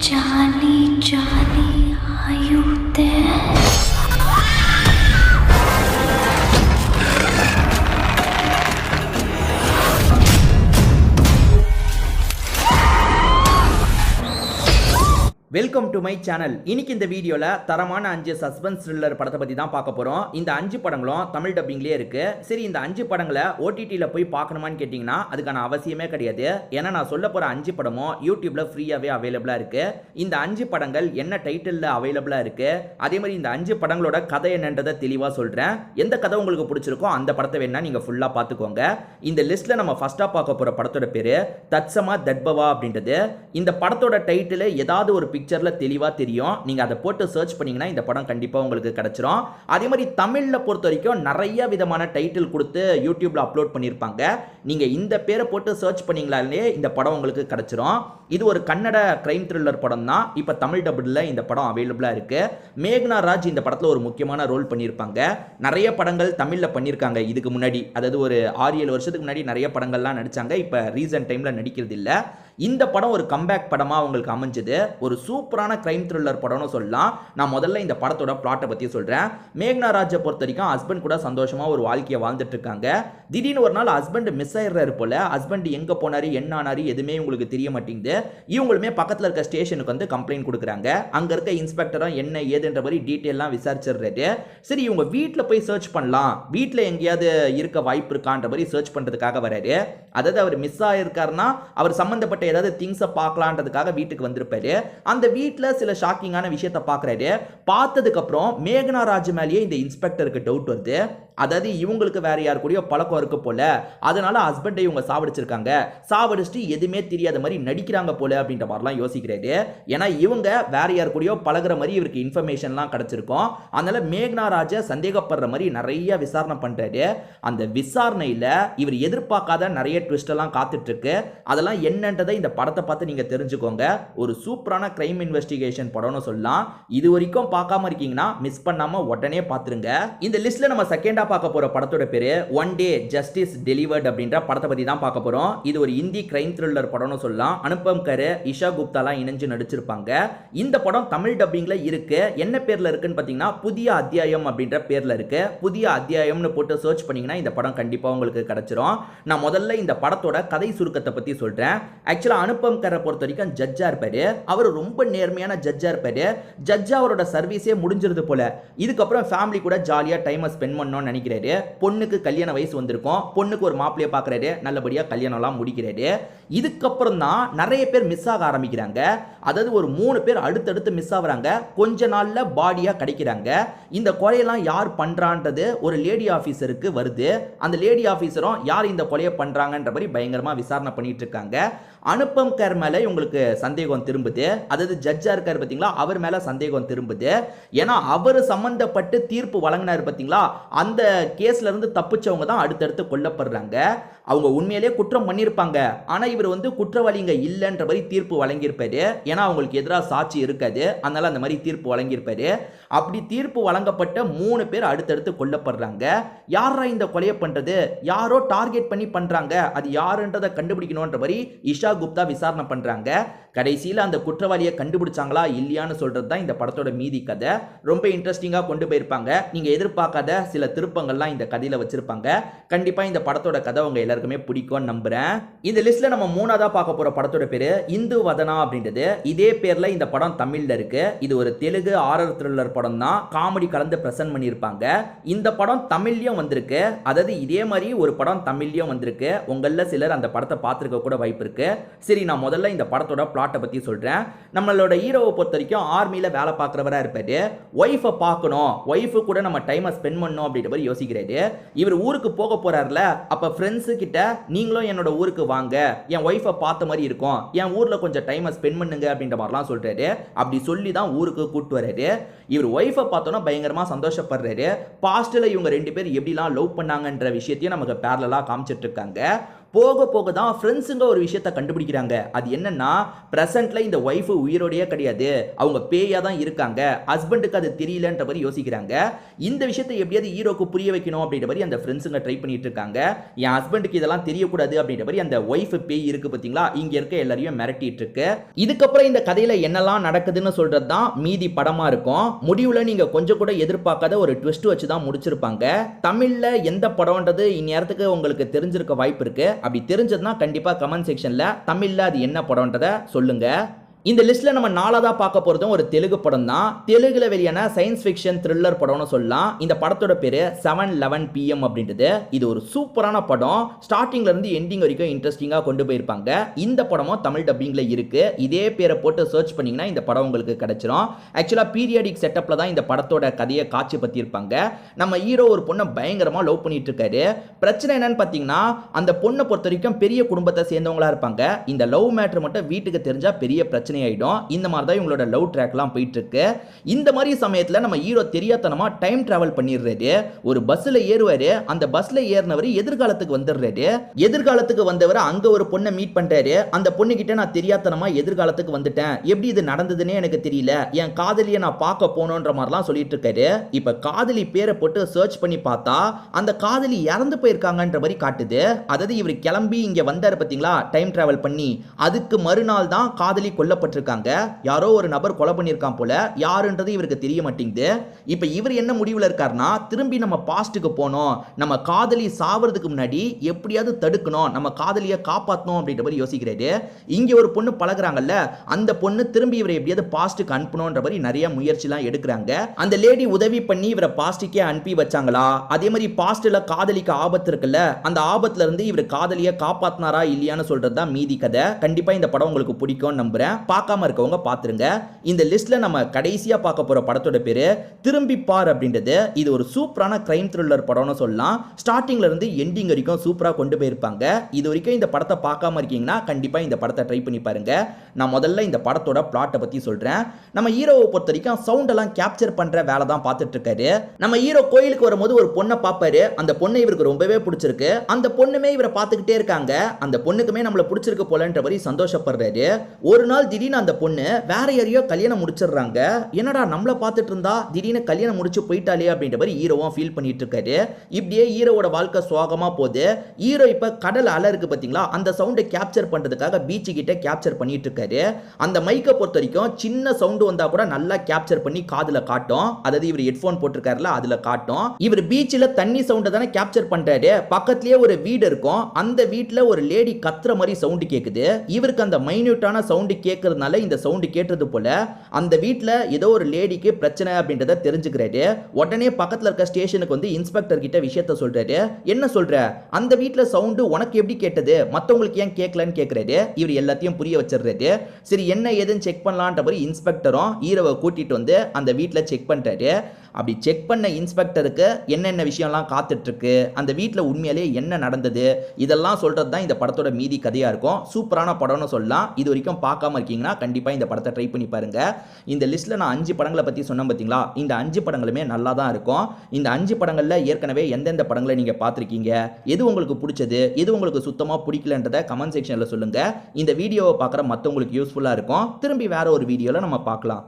Charlie, Charlie, are you there? Welcome to my channel. இன்னைக்கு இந்த வீடியோல தரமான 5 சஸ்பென்ஸ் த்ரில்லர் படத்தை பத்தி தான் பார்க்க போறோம். இந்த 5 படங்களும் தமிழ் டப்பிங்லயே இருக்கு. சரி, இந்த 5 படங்களை OTTல போய் பார்க்கணுமான்னு கேட்டீங்கன்னா அதுக்கான அவசியமே கிடையாது. ஏன்னா நான் சொல்ல போற 5 படமும் யூடியூப்ல ஃப்ரீயாவே அவைலபிளா இருக்கு. இந்த 5 படங்கள் என்ன டைட்டில்ல அவைலபிளா இருக்கு, அதே மாதிரி இந்த 5 படங்களோட கதை என்னன்றதை தெளிவா சொல்றேன். எந்த கதை உங்களுக்கு பிடிச்சிருக்கோ அந்த படத்தை வேணா நீங்க ஃபுல்லா பார்த்துக்கோங்க. இந்த லிஸ்ட்ல நம்ம ஃபர்ஸ்டா பார்க்க போற படத்தோட பேரு தத்சமா தட்பவா அப்படின்றது. இந்த படத்தோட டைட்டில் ஏதாவது ஒரு பிக்சர்ல தெளிவா தெரியும். நீங்க அதை போட்டு சர்ச் பண்ணீங்கன்னா இந்த படம் கண்டிப்பா உங்களுக்கு கிடைச்சிரும். அதே மாதிரி தமிழ்ல பொறுத்த வரைக்கும் நிறைய விதமான டைட்டில் கொடுத்து யூடியூப்ல அப்லோட் பண்ணியிருப்பாங்க. நீங்க இந்த பேரை போட்டு சர்ச் பண்ணீங்களாலே இந்த படம் உங்களுக்கு கிடைச்சிரும். இது ஒரு கன்னட கிரைம் த்ரில்லர் படம் தான். இப்போ தமிழ் டபுள்ல இந்த படம் அவைலபிளா இருக்கு. மேக்னா ராஜ் இந்த படத்துல ஒரு முக்கியமான ரோல் பண்ணியிருப்பாங்க. நிறைய படங்கள் தமிழ்ல பண்ணியிருக்காங்க இதுக்கு முன்னாடி. அதாவது ஒரு 6-7 வருஷத்துக்கு முன்னாடி நிறைய படங்கள்லாம் நடிச்சாங்க. இப்போ ரீசன்ட் டைம்ல நடிக்கிறது இல்லை. இந்த படம் ஒரு கம்பேக் படமா உங்களுக்கு அமைஞ்சது. ஒரு சூப்பரான கிரைம் த்ரில்லர் படம்னு சொல்லலாம். நான் முதல்ல இந்த படத்தோட பிளாட்டை பத்தி சொல்றேன். மேக்னா ராஜை பொறுத்த வரைக்கும் ஹஸ்பண்ட் கூட சந்தோஷமா ஒரு வாழ்க்கையை வாழ்ந்துட்டு இருக்காங்க. திடீர்னு ஒரு நாள் ஹஸ்பண்ட் மிஸ் ஆயிடுறாரு போல. ஹஸ்பண்ட் எங்க போனாரு, என்ன ஆனாரு, எதுவுமே உங்களுக்கு தெரிய மாட்டேங்குது. இவங்களுமே பக்கத்துல இருக்க ஸ்டேஷனுக்கு வந்து கம்ப்ளைண்ட் கொடுக்குறாங்க. அங்க இருக்க இன்ஸ்பெக்டரும் என்ன ஏதுன்ற மாதிரி டீட்டெயிலாம் விசாரிச்சிடுறாரு. சரி, இவங்க வீட்டில் போய் சர்ச் பண்ணலாம், வீட்டில் எங்கேயாவது இருக்க வாய்ப்பு இருக்கான்ற மாதிரி சர்ச் பண்றதுக்காக வராரு. அதாவது அவர் மிஸ் ஆயிருக்காருன்னா அவர் சம்பந்தப்பட்ட ஏதாவது திங்ஸை பார்க்கலான்றதுக்காக வீட்டுக்கு வந்திருப்பாரு. அந்த வீட்டில் சில ஷாக்கிங்கான விஷயத்தை பார்க்குறாரு. பார்த்ததுக்கு அப்புறம் மேக்னா ராஜ் மேலேயே இந்த இன்ஸ்பெக்டருக்கு டவுட் வருது. அதாவது இவங்களுக்கு வேற யார் கூடயோ பழக்கம் இருக்கு போல, அதனால ஹஸ்பண்டை இவங்க சாவடிச்சிருக்காங்க, சாவடிச்சுட்டு எதுவுமே தெரியாத மாதிரி நடிக்கிறாங்க போல அப்படின்ற மாதிரிலாம் யோசிக்கிறாரு. ஏன்னா இவங்க வேற யார் கூடயோ பழகிற மாதிரி இவருக்கு இன்ஃபர்மேஷன்லாம் கிடைச்சிருக்கும். அதனால மேக்னா ராஜை சந்தேகப்படுற மாதிரி நிறைய விசாரணை பண்றாரு. அந்த விசாரணையில் இவர் எதிர்பார்க்காத நிறைய ட்விஸ்ட் எல்லாம் காத்துட்டு இருக்கு. அதெல்லாம் என்னன்றதை இந்த படத்தை பார்த்து நீங்க தெரிஞ்சுக்கோங்க. ஒரு சூப்பரான கிரைம் இன்வெஸ்டிகேஷன் படம்னு சொல்லலாம். இது வரைக்கும் பார்க்காம இருக்கீங்கன்னா மிஸ் பண்ணாம உடனே பார்த்துருங்க. இந்த லிஸ்ட்ல நம்ம செகண்டா பார்க்க போற படத்தோட பேரு ஒன் டே ஜஸ்டிஸ் டெலிவர்ட் அப்படின்ற படத்தை பத்தி தான் பார்க்க போறோம். இது ஒரு இந்தி கிரைம் த்ரில்லர் படம்னு சொல்லலாம். அனுபம் கர், இஷா குப்தாலாம் இணைஞ்சு நடிச்சிருப்பாங்க. இந்த படம் தமிழ் டப்பிங்ல இருக்கு. என்ன பேர்ல இருக்குன்னு பாத்தீங்கன்னா புதிய அத்தியாயம் அப்படின்ற பேர்ல இருக்கு. புதிய அத்தியாயம்னு போட்டு சர்ச் பண்ணீங்கன்னா இந்த படம் கண்டிப்பா உங்களுக்கு கிடைச்சிரும். நான் முதல்ல இந்த படத்தோட கதை சுருக்கத்தை பத்தி சொல்றேன். ஆக்சுவலா அனுபம் கரை பொறுத்த வரைக்கும் ஜட்ஜா இருப்பாரு. அவர் ரொம்ப நேர்மையான ஜட்ஜா இருப்பாரு. ஜட்ஜா அவரோட சர்வீஸே முடிஞ்சிருது போல. இதுக்கப்புறம் ஃபேமிலி கூட ஜாலியா டைமை ஸ்பெண்ட் பண்ணணும்னு நினைக்கிறாரு. பொண்ணுக்கு கல்யாண வயசு வந்திருக்கும். பொண்ணுக்கு ஒரு மாப்பிளைய பார்க்கறாரு. நல்லபடியா கல்யாணம்லாம் முடிக்கிறாரு. இதுக்கப்புறம் தான் நிறைய பேர் மிஸ் ஆக ஆரம்பிக்கிறாங்க. அதாவது ஒரு 3 பேர் அடுத்தடுத்து மிஸ் ஆகுறாங்க. கொஞ்ச நாள்ல பாடியா கிடைக்கிறாங்க. இந்த கொலையெல்லாம் யார் பண்றான்றது ஒரு லேடி ஆபீசருக்கு வருது. அந்த லேடி ஆபீசரும் யார் இந்த கொலையை பண்றாங்கன்ற மாதிரி பயங்கரமா விசாரணை பண்ணிட்டு இருக்காங்க. அனுபம் கர் மேல உங்களுக்கு சந்தேகம் திரும்புது. அதாவது ஜட்ஜா இருக்காரு பாத்தீங்களா, அவர் மேல சந்தேகம் திரும்புது. ஏன்னா அவர் சம்பந்தப்பட்டு தீர்ப்பு வழங்கினார் பாத்தீங்களா, அந்த கேஸ்ல இருந்து தப்பிச்சவங்க தான் அடுத்தடுத்து கொல்லப்படுறாங்க. அவங்க உண்மையிலேயே குற்றம் பண்ணியிருப்பாங்க. ஆனா இவர் வந்து குற்றவாளிங்க இல்லைன்ற மாதிரி தீர்ப்பு வழங்கியிருப்பாரு. ஏன்னா அவங்களுக்கு எதிராக சாட்சி இருக்காது. அதனால அந்த மாதிரி தீர்ப்பு வழங்கியிருப்பாரு. அப்படி தீர்ப்பு வழங்கப்பட்ட 3 பேர் அடுத்தடுத்து கொல்லப்படுறாங்க. யாரா இந்த கொலையை பண்றது, யாரோ டார்கெட் பண்ணி பண்றாங்க, அது யாருன்றதை கண்டுபிடிக்கணும்ன்ற மாதிரி இஷா குப்தா விசாரணை பண்றாங்க. கடைசியில் அந்த குற்றவாளியை கண்டுபிடிச்சாங்களா இல்லையான்னு சொல்றது தான் இந்த படத்தோட மீதி கதை. ரொம்ப இன்ட்ரெஸ்டிங்கா கொண்டு போயிருப்பாங்க. நீங்க எதிர்பார்க்காத சில திருப்பங்கள்லாம் இந்த கதையில வச்சிருப்பாங்க. கண்டிப்பா இந்த படத்தோட கதை உங்க எல்லாருக்குமே பிடிக்கும் நம்புறேன். இந்த லிஸ்ட்ல நம்ம 3ஆவதா பார்க்க போற படத்தோட பேரு இந்து வதனா அப்படின்றது. இதே பேர்ல இந்த படம் தமிழ்ல இருக்கு. இது ஒரு தெலுங்கு ஹாரர் த்ரில்லர் படம் தான். காமெடி கலந்து பிரசன்ட் பண்ணியிருப்பாங்க. இந்த படம் தமிழ்லயும் வந்திருக்கு. அதாவது இதே மாதிரி ஒரு படம் தமிழ்லயும் வந்திருக்கு. உங்கள சிலர் அந்த படத்தை பார்த்திருக்க கூட வாய்ப்பு இருக்கு. சரி, நான் முதல்ல இந்த படத்தோட பிளாட்டை பத்தி சொல்றேன். நம்மளோட ஹீரோவை பொறுத்த வரைக்கும் ஆர்மியில வேலை பார்க்கிறவரா இருப்பாரு. ஒய்ஃபை பார்க்கணும், ஒய்ஃபு கூட நம்ம டைமை ஸ்பெண்ட் பண்ணணும் அப்படின்ற மாதிரி யோசிக்கிறாரு. இவர் ஊருக்கு போக போறாருல, அப்ப ஃப்ரெண்ட்ஸ் கிட்ட நீங்களும் என்னோட ஊருக்கு வாங்க, என் ஒய்ஃபை பார்த்த மாதிரி இருக்கும், என் ஊர்ல கொஞ்சம் டைமை ஸ்பெண்ட் பண்ணுங்க அப்படின்ற மாதிரிலாம் சொல்றாரு. அப்படி சொல்லி தான் ஊருக்கு கூட்டு வர்றாரு. இவர் ஒய்ஃபை பார்த்தோன்னா பயங்கரமா சந்தோஷப்படுறாரு. பாஸ்ட்ல இவங்க 2 பேர் எப்படிலாம் லவ் பண்ணாங்கன்ற விஷயத்தையும் நமக்கு பேரலா காமிச்சிட்டு இருக்காங்க. போக போக தான் ஃப்ரெண்ட்ஸுங்க ஒரு விஷயத்த கண்டுபிடிக்கிறாங்க. அது என்னன்னா, பிரசன்ட்ல இந்த ஒய்ஃப் உயிரோடையே கிடையாது, அவங்க பேயா தான் இருக்காங்க. ஹஸ்பண்டுக்கு அது தெரியலன்ற மாதிரி யோசிக்கிறாங்க. இந்த விஷயத்தை எப்படியாவது ஹீரோக்கு புரிய வைக்கணும் அப்படின்ற மாதிரி அந்த ஃப்ரெண்ட்ஸுங்க ட்ரை பண்ணிட்டு இருக்காங்க. என் ஹஸ்பண்டுக்கு இதெல்லாம் தெரியக்கூடாது அப்படின்ற மாதிரி அந்த ஒய்ஃப் பேய் இருக்கு பாத்தீங்களா, இங்க இருக்க எல்லாரையும் மிரட்டிட்டு இருக்கு. இதுக்கப்புறம் இந்த கதையில என்னெல்லாம் நடக்குதுன்னு சொல்றது தான் மீதி படமா இருக்கும். முடிவுல நீங்க கொஞ்சம் கூட எதிர்பார்க்காத ஒரு ட்விஸ்ட் வச்சு தான் முடிச்சிருப்பாங்க. தமிழ்ல எந்த படம்ன்றது இந்நேரத்துக்கு உங்களுக்கு தெரிஞ்சிருக்க வாய்ப்பு இருக்கு. அப்படி தெரிஞ்சதுன்னா கண்டிப்பா கமெண்ட் செக்ஷன்ல தமிழ்ல அது என்ன படம்ன்றத சொல்லுங்க. இந்த லிஸ்ட்ல நம்ம நாலாவதா பார்க்க போறதும் ஒரு தெலுங்கு படம் தான். தெலுங்குல வெளியான சயின்ஸ் ஃபிக்ஷன் த்ரில்லர் படம்னு சொல்லலாம். இந்த படத்தோட பேரு 7:11 PM அப்படின்றது. இது ஒரு சூப்பரான படம். ஸ்டார்டிங்ல இருந்து எண்டிங் வரைக்கும் இன்ட்ரெஸ்டிங்கா கொண்டு போயிருப்பாங்க. இந்த படமும் தமிழ் டப்பிங்ல இருக்கு. இதே பேரை போட்டு சர்ச் பண்ணீங்கன்னா இந்த படம் உங்களுக்கு கிடைச்சிரும். ஆக்சுவலா பீரியாடிக் செட்டப்ல தான் இந்த படத்தோட கதையை காட்சி பத்தியிருப்பாங்க. நம்ம ஹீரோ ஒரு பொண்ணை பயங்கரமா லவ் பண்ணிட்டு இருக்காரு. பிரச்சனை என்னன்னு பாத்தீங்கன்னா, அந்த பொண்ணை பொறுத்த வரைக்கும் பெரிய குடும்பத்தை சேர்ந்தவங்களா இருப்பாங்க. இந்த லவ் மேட்டர் மட்டும் வீட்டுக்கு தெரிஞ்சா பெரிய பிரச்சனை ஆயிடும். இந்த மாதிரி தான் இவங்களோட லவ் ட்ராக்லாம் போயிட்டு இருக்கு. இந்த மாதிரி சமயத்துல நம்ம ஹீரோ தெரியாதனமா டைம் டிராவல் பண்ணிடுறாரு. ஒரு பஸ்ல ஏறுவாரு. அந்த பஸ்ல ஏறினவர் எதிர்காலத்துக்கு வந்துடுறாரு. எதிர்காலத்துக்கு வந்தவர் அங்க ஒரு பொண்ணை மீட் பண்றாரு. அந்த பொண்ணு கிட்ட நான் தெரியாதனமா எதிர்காலத்துக்கு வந்துட்டேன், எப்படி இது நடந்ததுன்னே எனக்கு தெரியல, என் காதலியை நான் பார்க்க போனோன்ற மாதிரிலாம் சொல்லிட்டு இருக்காரு. இப்ப காதலி பேரை போட்டு சர்ச் பண்ணி பார்த்தா அந்த காதலி இறந்து போயிருக்காங்கன்ற மாதிரி காட்டுது. அதாவது இவர் கிளம்பி இங்க வந்தாரு பாத்தீங்களா டைம் டிராவல் பண்ணி, அதுக்கு மறுநாள் தான் காதலி கொல்ல பட்டிருக்காங்க. யாரோ ஒரு நபர் கொலை பண்ணியிருக்கான் போல. யாருன்றது இவருக்கு தெரிய மாட்டேங்குது. இப்போ இவர் என்ன முடிவில் இருக்காருன்னா, திரும்பி நம்ம பாஸ்ட்டுக்கு போனோம், நம்ம காதலி சாவறதுக்கு முன்னாடி எப்படியாவது தடுக்கணும், நம்ம காதலியை காப்பாற்றணும் அப்படின்ற மாதிரி யோசிக்கிறாரு. இங்கே ஒரு பொண்ணு பழகுறாங்கல்ல, அந்த பொண்ணு திரும்பி இவரை எப்படியாவது பாஸ்ட்டுக்கு அனுப்பணுன்ற மாதிரி நிறைய முயற்சிலாம் எடுக்கிறாங்க. அந்த லேடி உதவி பண்ணி இவரை பாஸ்ட்டுக்கே அனுப்பி வச்சாங்களா? அதே மாதிரி பாஸ்ட்ல காதலிக்கு ஆபத்து இருக்குல்ல, அந்த ஆபத்துல இருந்து இவர் காதலியை காப்பாத்தினாரா இல்லையான்னு சொல்றது தான் மீதி கதை. கண்டிப்பா இந்த படம் உங்களுக்கு பிடிக்கும் நம்புறேன். பார்க்காம இருக்கவங்க பார்த்துருங்க. இந்த லிஸ்ட்ல நம்ம கடைசியா பார்க்க போற படத்தோட பேரு திரும்பி பார் அப்படின்றது. இது ஒரு சூப்பரான கிரைம் த்ரில்லர் படம்னு சொல்லலாம். ஸ்டார்டிங்ல இருந்து எண்டிங் வரைக்கும் சூப்பரா கொண்டு போயிருப்பாங்க. இது வரைக்கும் இந்த படத்தை பார்க்காம இருக்கீங்கன்னா கண்டிப்பா இந்த படத்தை ட்ரை பண்ணி பாருங்க. நான் முதல்ல இந்த படத்தோட பிளாட்டை பத்தி சொல்றேன். நம்ம ஹீரோவை பொறுத்த வரைக்கும் சவுண்ட் எல்லாம் கேப்சர் பண்ற வேலை தான் பார்த்துட்டு இருக்காரு. நம்ம ஹீரோ கோயிலுக்கு வரும்போது ஒரு பொண்ணை பார்ப்பாரு. அந்த பொண்ணை இவருக்கு ரொம்பவே பிடிச்சிருக்கு. அந்த பொண்ணுமே இவரை பார்த்துக்கிட்டே இருக்காங்க. அந்த பொண்ணுக்குமே நம்மள பிடிச்சிருக்கு போலன்ற மாதிரி சந்தோஷப்படுறாரு. ஒரு நாள் திடீர்னு அந்த பொண்ணு வேற யாரையோ கல்யாணம் முடிச்சிடுறாங்க. என்னடா நம்மள பார்த்துட்டு இருந்தா திடீர்னு கல்யாணம் முடிச்சு போயிட்டாலே அப்படின்ற மாதிரி ஹீரோவும் ஃபீல் பண்ணிட்டு இருக்காரு. இப்படியே ஹீரோவோட வாழ்க்கை சோகமா போகுது. ஹீரோ இப்ப கடல் அலை இருக்கு பாத்தீங்களா, அந்த சவுண்டை கேப்சர் பண்றதுக்காக பீச் கிட்ட கேப்சர் பண்ணிட்டு இருக்காரு. அந்த மைக்கை பொறுத்த வரைக்கும் சின்ன சவுண்ட் வந்தா கூட நல்லா கேப்சர் பண்ணி காதுல காட்டும். அதாவது இவர் ஹெட்போன் போட்டிருக்காருல அதுல காட்டும். இவர் பீச்சில் தண்ணி சவுண்டை தானே கேப்சர் பண்றாரு. பக்கத்திலேயே ஒரு வீடு இருக்கும். அந்த வீட்டில் ஒரு லேடி கத்துற மாதிரி சவுண்ட் கேட்குது. இவருக்கு அந்த மைன்யூட்டான சவுண்ட் கேட்கறதுனால இந்த சவுண்ட் கேட்டது போல அந்த வீட்டில் ஏதோ ஒரு லேடிக்கு பிரச்சனை அப்படின்றத தெரிஞ்சுக்கிறாரு. உடனே பக்கத்தில் இருக்க ஸ்டேஷனுக்கு வந்து இன்ஸ்பெக்டர் கிட்ட விஷயத்த சொல்றாரு. என்ன சொல்ற, அந்த வீட்டில் சவுண்டு உனக்கு எப்படி கேட்டது, மற்றவங்களுக்கு ஏன் கேட்கலன்னு கேட்கிறாரு. இவர் எல்லாத்தையும் புரிய வச்சிடுறாரு. சரி என்ன ஏதுன்னு செக் பண்ணலான்ற மாதிரி இன்ஸ்பெக்டரும் ஹீரோவை கூட்டிட்டு வந்து அந்த வீட்டில் செக் பண்றாரு. அப்படி செக் பண்ண இன்ஸ்பெக்டருக்கு என்னென்ன விஷயம்லாம் காத்துட்டு இருக்கு, அந்த வீட்டில் உண்மையிலேயே என்ன நடந்தது, இதெல்லாம் சொல்றது தான் இந்த படத்தோட மீதி கதையா இருக்கும். சூப்பரான படம்னு சொல்லலாம். இது வரைக்கும் பார்க்காம இருக்கீங்கன்னா கண்டிப்பா இந்த படத்தை ட்ரை பண்ணி பாருங்க. இந்த லிஸ்ட்ல நான் 5 படங்களை பத்தி சொன்னேன் பாத்தீங்களா, இந்த 5 படங்களுமே நல்லா தான் இருக்கும். இந்த 5 படங்கள்ல ஏற்கனவே எந்தெந்த படங்களை நீங்க பார்த்திருக்கீங்க, எது உங்களுக்கு பிடிச்சது, எது உங்களுக்கு சுத்தமா பிடிக்கலன்றத கமெண்ட் செக்ஷன்ல சொல்லுங்க. இந்த வீடியோவை பார்க்குற மற்றவங்களுக்கு யூஸ்ஃபுல்லா இருக்கும். திரும்பி வேற ஒரு வீடியோல நம்ம பார்க்கலாம்.